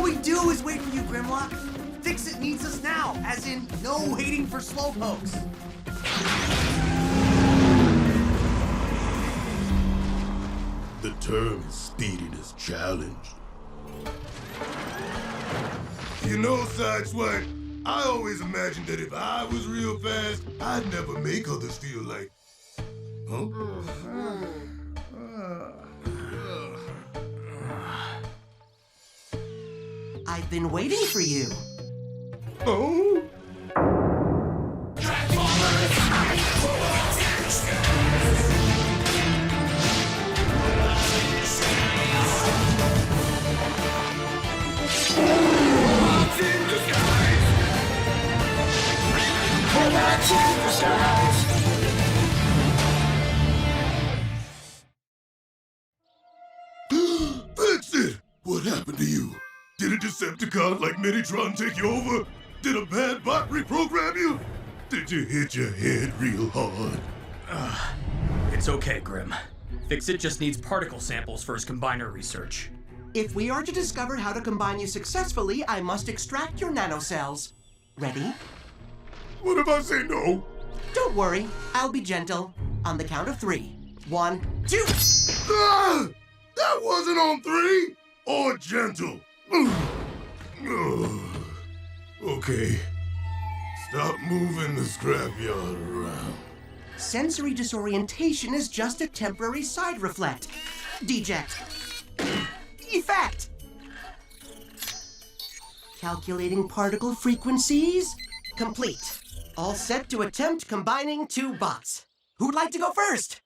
we do is wait for you, Grimlock. Fix-It needs us now, as in no waiting for slowpokes. The term is speediness challenged. You know, Sideswipe, I always imagined that if I was real fast, I'd never make others feel like... Huh? I've been waiting for you. Oh? Fix-It! What happened to you? Did a Decepticon like Megatron take you over? Did a bad bot reprogram you? Did you hit your head real hard? It's okay, Grim. Fix-It just needs particle samples for his combiner research. If we are to discover how to combine you successfully, I must extract your nanocells. Ready? What if I say no? Don't worry, I'll be gentle. On the count of 3. 1, 2. Ah! That wasn't on 3! Or gentle. Okay. Stop moving the scrapyard around. Sensory disorientation is just a temporary side reflect. Deject. Effect. Calculating particle frequencies. Complete. All set to attempt combining 2 bots. Who'd like to go first?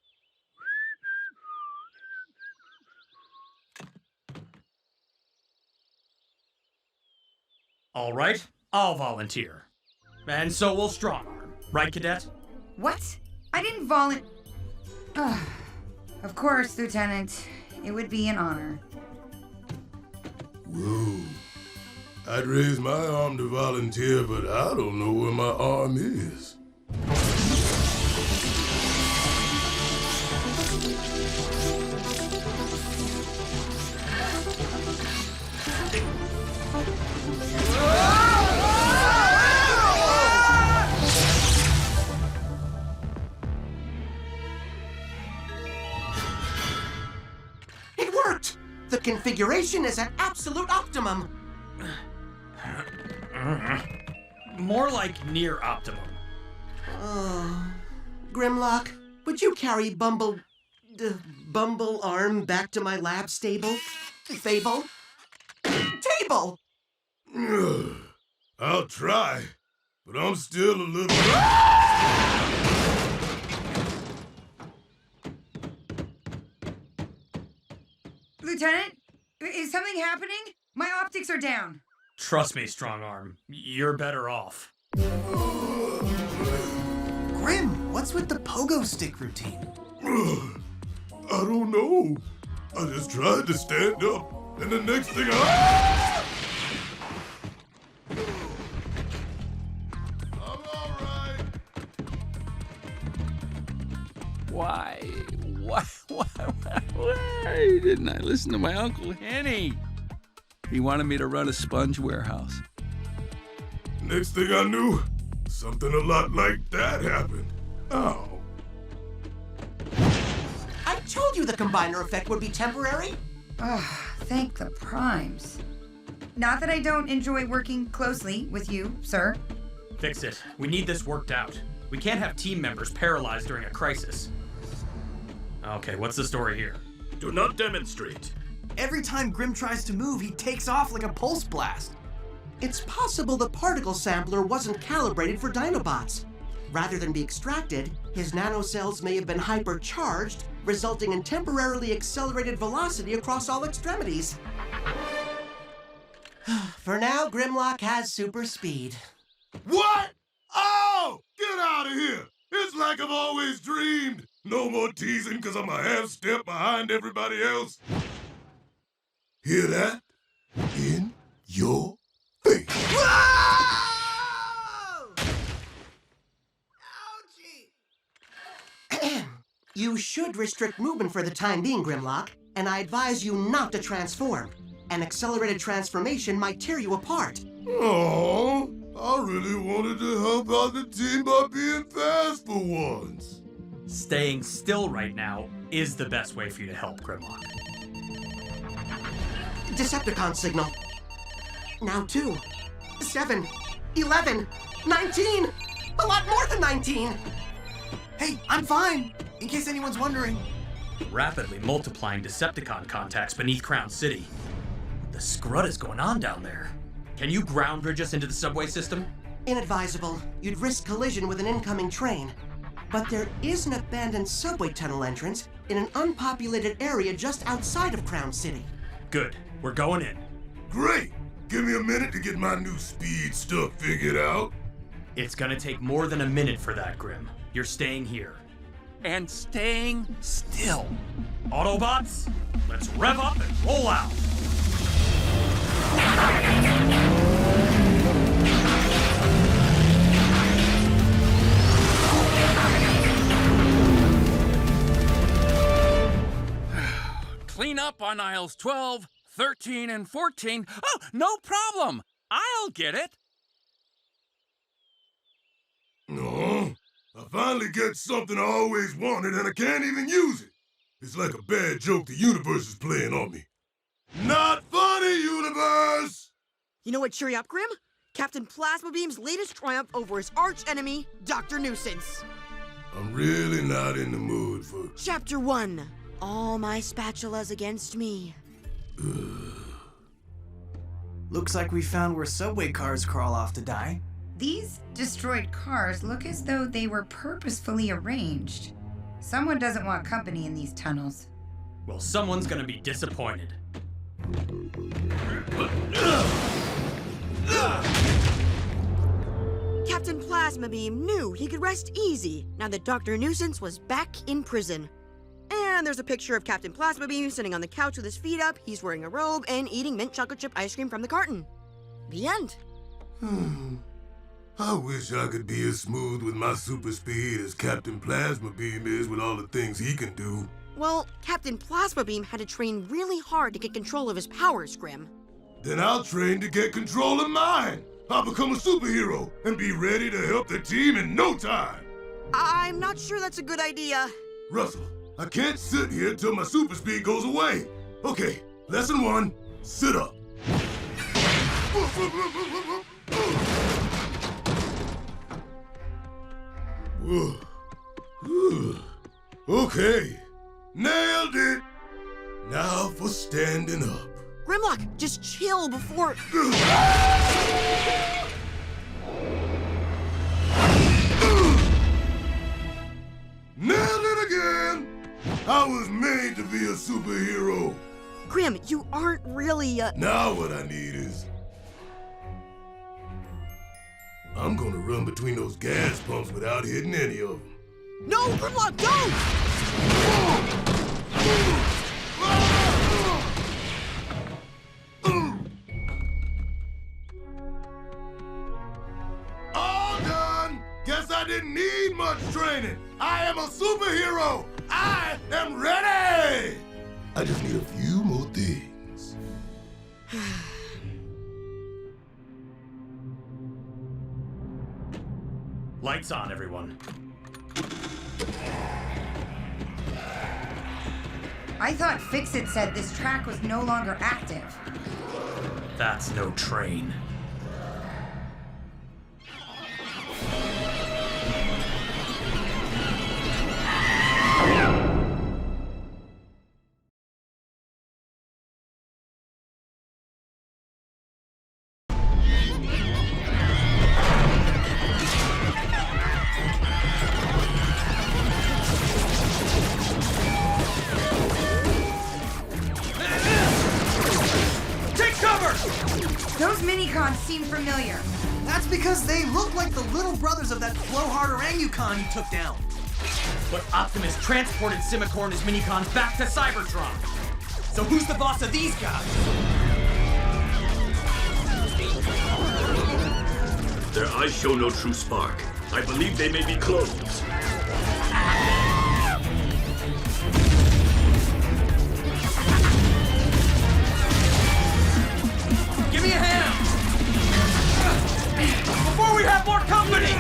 All right, I'll volunteer. And so will Strongarm. Right, Cadet? What? I didn't Of course, Lieutenant. It would be an honor. Whoa. I'd raise my arm to volunteer, but I don't know where my arm is. It worked! The configuration is at absolute optimum. More like near optimum. Grimlock, would you carry Bumble Arm back to my lab stable? Fable? Table! I'll try, but I'm still a little... Lieutenant, is something happening? My optics are down. Trust me, Strongarm. You're better off. Grim, what's with the pogo stick routine? I don't know. I just tried to stand up, and the next thing I'm all right. Why didn't I listen to my Uncle Henny? He wanted me to run a sponge warehouse. Next thing I knew, something a lot like that happened. Ow. I told you the combiner effect would be temporary. Thank the Primes. Not that I don't enjoy working closely with you, sir. Fix-It. We need this worked out. We can't have team members paralyzed during a crisis. Okay, what's the story here? Do not demonstrate. Every time Grim tries to move, he takes off like a pulse blast. It's possible the particle sampler wasn't calibrated for dinobots. Rather than be extracted, his nanocells may have been hypercharged, resulting in temporarily accelerated velocity across all extremities. For now, Grimlock has super speed. What? Oh! Get out of here! It's like I've always dreamed! No more teasing because I'm a half step behind everybody else. Hear that? In your face. Whoa! Ouchie! You should restrict movement for the time being, Grimlock, and I advise you not to transform. An accelerated transformation might tear you apart. Oh, I really wanted to help out the team by being fast for once. Staying still right now is the best way for you to help, Grimlock. Decepticon signal. Now 2, 7, 11, 19! A lot more than 19! Hey, I'm fine, in case anyone's wondering. Rapidly multiplying Decepticon contacts beneath Crown City. What the scrud is going on down there? Can you ground bridge us into the subway system? Inadvisable. You'd risk collision with an incoming train. But there is an abandoned subway tunnel entrance in an unpopulated area just outside of Crown City. Good. We're going in. Great! Give me a minute to get my new speed stuff figured out. It's gonna take more than a minute for that, Grim. You're staying here. And staying still. Autobots, let's rev up and roll out. Clean up on aisles 12, 13, and 14. Oh, no problem. I'll get it. No, I finally get something I always wanted and I can't even use it. It's like a bad joke the universe is playing on me. Not funny, universe! You know what, cheer you up, Grim? Captain Plasma Beam's latest triumph over his arch-enemy, Dr. Nuisance. I'm really not in the mood for... Chapter 1. All my spatulas against me. Looks like we found where subway cars crawl off to die. These destroyed cars look as though they were purposefully arranged. Someone doesn't want company in these tunnels. Well, someone's gonna be disappointed. Captain Plasma Beam knew he could rest easy now that Dr. Nuisance was back in prison. And there's a picture of Captain Plasma Beam sitting on the couch with his feet up, he's wearing a robe, and eating mint chocolate chip ice cream from the carton. The end. I wish I could be as smooth with my super speed as Captain Plasma Beam is with all the things he can do. Well, Captain Plasma Beam had to train really hard to get control of his powers, Grim. Then I'll train to get control of mine. I'll become a superhero and be ready to help the team in no time. I'm not sure that's a good idea. Russell, I can't sit here till my super speed goes away. Okay, lesson 1, sit up. Okay, nailed it. Now for standing up. Grimlock, just chill before... Nailed it again! I was made to be a superhero. Grim, you aren't really Now what I need is... I'm gonna run between those gas pumps without hitting any of them. No, Grimlock, don't! All done! Guess I didn't need much training. I am a superhero! I am ready! I just need a few more things. Lights on, everyone. I thought Fix-It said this track was no longer active. That's no train. Those minicons seem familiar. That's because they look like the little brothers of that blowhard orangutan you took down. But Optimus transported Simicorn and his minicons back to Cybertron. So who's the boss of these guys? Their eyes show no true spark. I believe they may be clones. We have more company!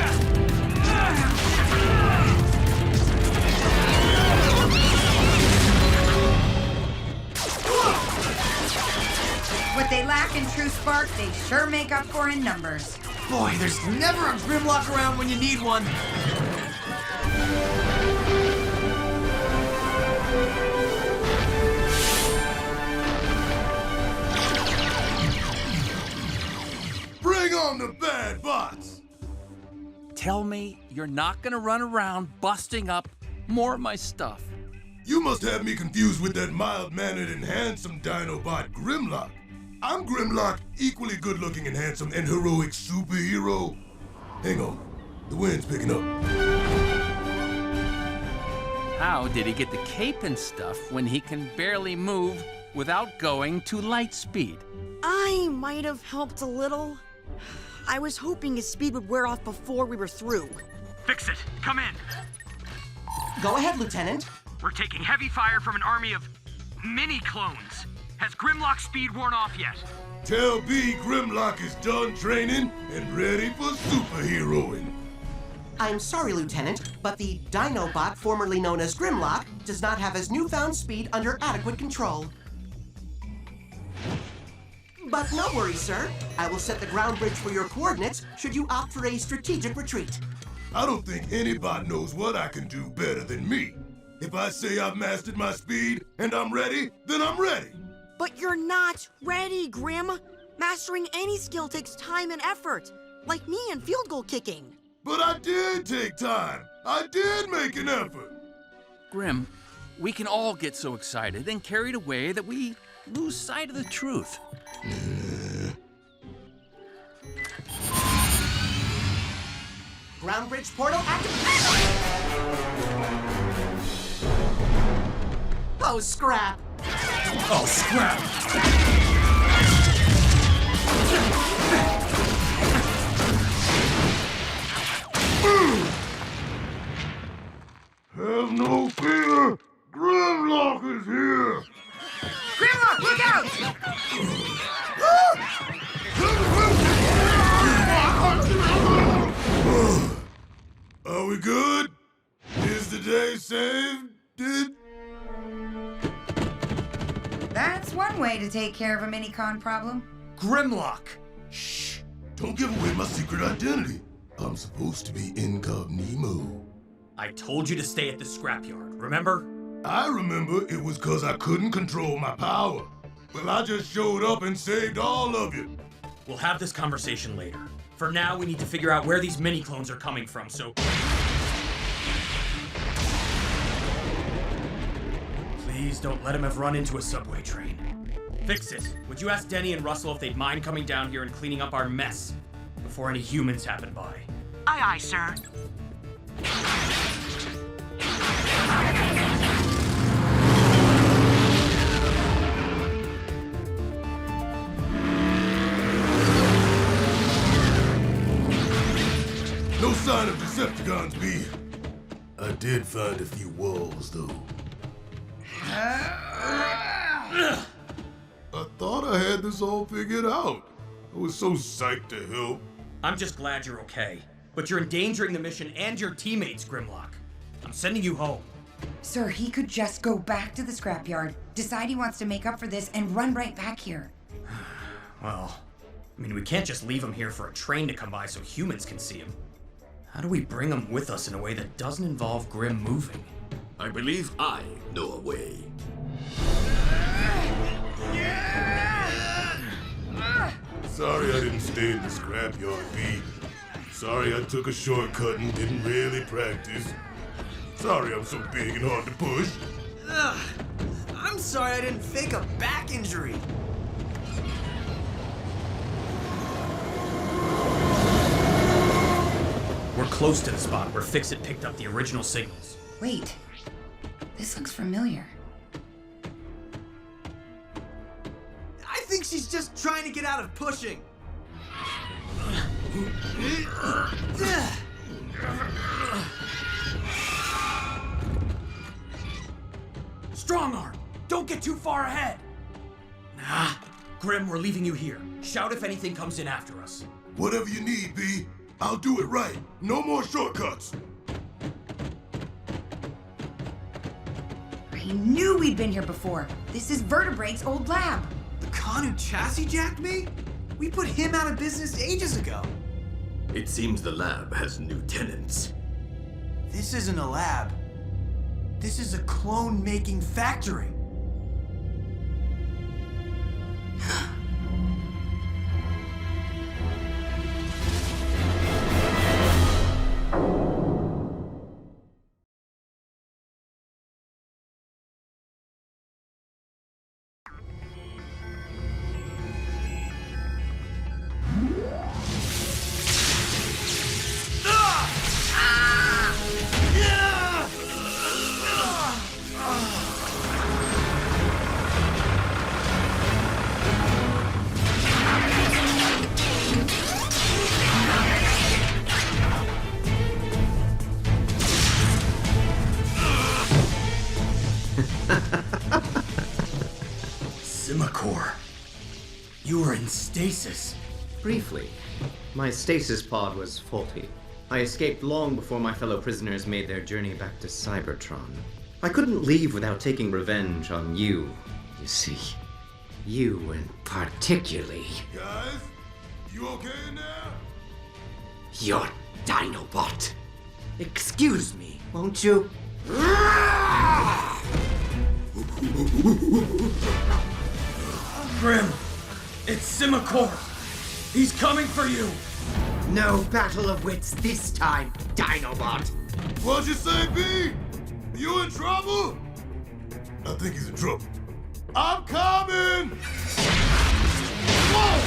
What they lack in true spark, they sure make up for in numbers. Boy, there's never a Grimlock around when you need one. Bring on the bad bots! Tell me you're not gonna run around busting up more of my stuff. You must have me confused with that mild-mannered and handsome dinobot Grimlock. I'm Grimlock, equally good-looking and handsome and heroic superhero. Hang on, the wind's picking up. How did he get the cape and stuff when he can barely move without going to light speed? I might have helped a little. I was hoping his speed would wear off before we were through. Fix it. Come in. Go ahead, Lieutenant. We're taking heavy fire from an army of mini clones. Has Grimlock's speed worn off yet? Tell B Grimlock is done training and ready for superheroing. I'm sorry, Lieutenant, but the dinobot formerly known as Grimlock does not have his newfound speed under adequate control. But no worries, sir. I will set the ground bridge for your coordinates should you opt for a strategic retreat. I don't think anybody knows what I can do better than me. If I say I've mastered my speed and I'm ready, then I'm ready. But you're not ready, Grim. Mastering any skill takes time and effort, like me in field goal kicking. But I did take time. I did make an effort. Grim, we can all get so excited and carried away that we lose sight of the truth. Ground bridge portal active. Oh, scrap. Oh, scrap! Have no fear. Grimlock is here. Grimlock, look out! Are we good? Is the day saved? That's one way to take care of a mini-con problem. Grimlock! Shh! Don't give away my secret identity. I'm supposed to be incognito. I told you to stay at the scrapyard, remember? I remember it was 'cause I couldn't control my power. Well, I just showed up and saved all of you. We'll have this conversation later. For now, we need to figure out where these mini-clones are coming from, so... Please don't let him have run into a subway train. Fix it. Would you ask Denny and Russell if they'd mind coming down here and cleaning up our mess before any humans happen by? Aye, aye, sir. No sign of Decepticons, B. I did find a few walls, though. I thought I had this all figured out. I was so psyched to help. I'm just glad you're okay. But you're endangering the mission and your teammates, Grimlock. I'm sending you home. Sir, he could just go back to the scrapyard, decide he wants to make up for this, and run right back here. Well, I mean, we can't just leave him here for a train to come by so humans can see him. How do we bring him with us in a way that doesn't involve Grim moving? I believe I know a way. Sorry I didn't stay in the scrapyard, B. Sorry I took a shortcut and didn't really practice. Sorry I'm so big and hard to push. Ugh. I'm sorry I didn't fake a back injury. We're close to the spot where Fix-It picked up the original signals. Wait, this looks familiar. I think she's just trying to get out of pushing. Strong arm! Don't get too far ahead! Nah. Grim, we're leaving you here. Shout if anything comes in after us. Whatever you need, B. I'll do it right. No more shortcuts. I knew we'd been here before. This is Vertebrate's old lab. The con who chassis jacked me? We put him out of business ages ago. It seems the lab has new tenants. This isn't a lab. This is a clone-making factory. Simacor, you were in stasis. Briefly. My stasis pod was faulty. I escaped long before my fellow prisoners made their journey back to Cybertron. I couldn't leave without taking revenge on you see. You and particularly Guys, you okay in there? your dinobot. Excuse me, won't you? Grim, it's Simacor. He's coming for you. No battle of wits this time, Dinobot. What'd you say, B? You in trouble? I think he's in trouble. I'm coming! Whoa!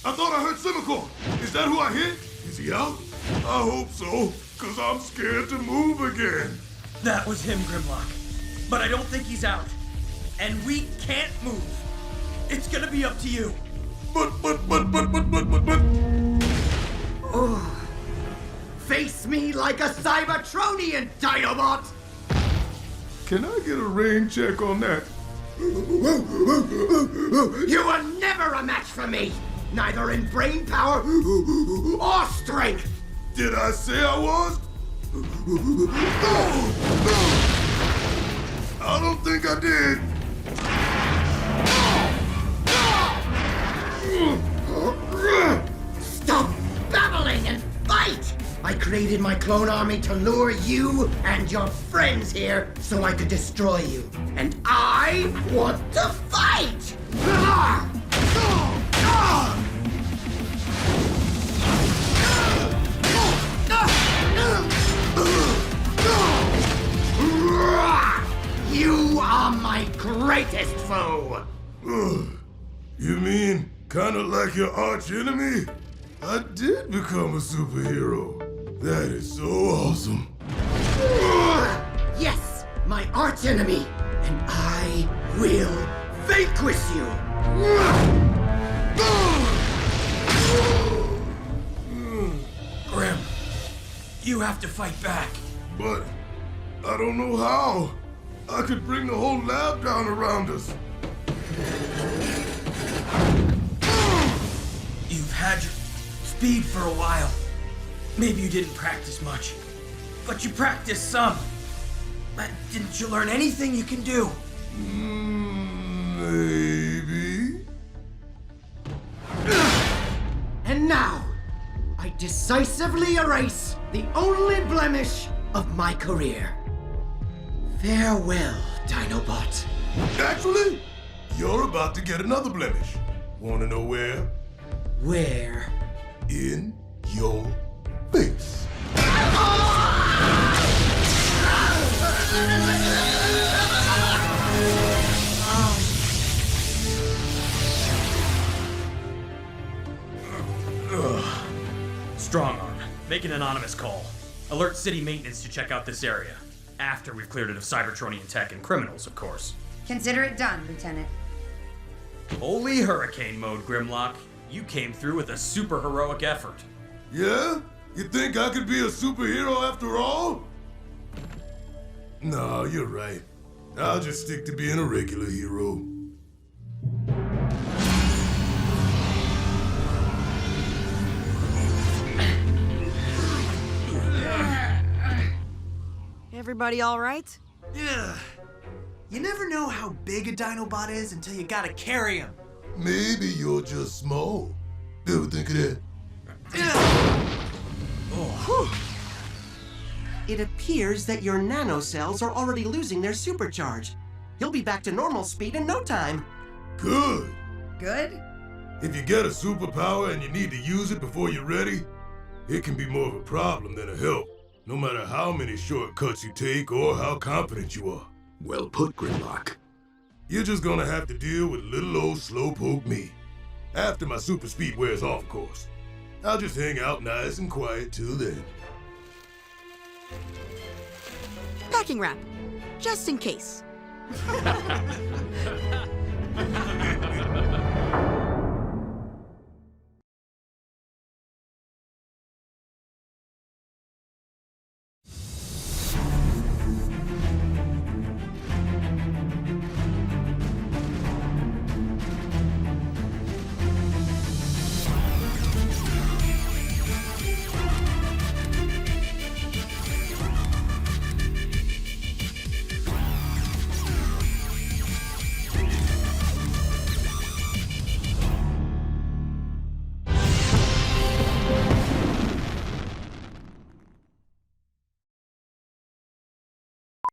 I thought I heard Simacor. Is that who I hit? Is he out? I hope so, cause I'm scared to move again. That was him, Grimlock. But I don't think he's out. And we can't move. It's gonna be up to you. But. Face me like a Cybertronian, Dinobot! Can I get a rain check on that? You were never a match for me! Neither in brain power or strength! Did I say I was? I don't think I did. Stop babbling and fight! I created my clone army to lure you and your friends here so I could destroy you. And I want to fight! You are my greatest foe! You mean kinda like your arch enemy? I did become a superhero. That is so awesome. Yes, my arch enemy, and I will vanquish you! Grim, you have to fight back. But I don't know how. I could bring the whole lab down around us. You've had your speed for a while. Maybe you didn't practice much, but you practiced some. But didn't you learn anything you can do? Maybe. And now, I decisively erase the only blemish of my career. Farewell, Dinobot. Actually, you're about to get another blemish. Wanna know where? Where? In your face. Strong arm. Make an anonymous call. Alert city maintenance to check out this area. After we've cleared it of Cybertronian tech and criminals, of course. Consider it done, Lieutenant. Holy hurricane mode, Grimlock. You came through with a super heroic effort. Yeah? You think I could be a superhero after all? No, you're right. I'll just stick to being a regular hero. Everybody all right? Yeah. You never know how big a dinobot is until you gotta carry him. Maybe you're just small. Ever think of that? It appears that your nanocells are already losing their supercharge. You'll be back to normal speed in no time. Good. Good? If you get a superpower and you need to use it before you're ready, it can be more of a problem than a help, no matter how many shortcuts you take or how confident you are. Well put, Grimlock. You're just gonna have to deal with little old slowpoke me. After my super speed wears off, of course. I'll just hang out nice and quiet till then. Packing wrap, just in case.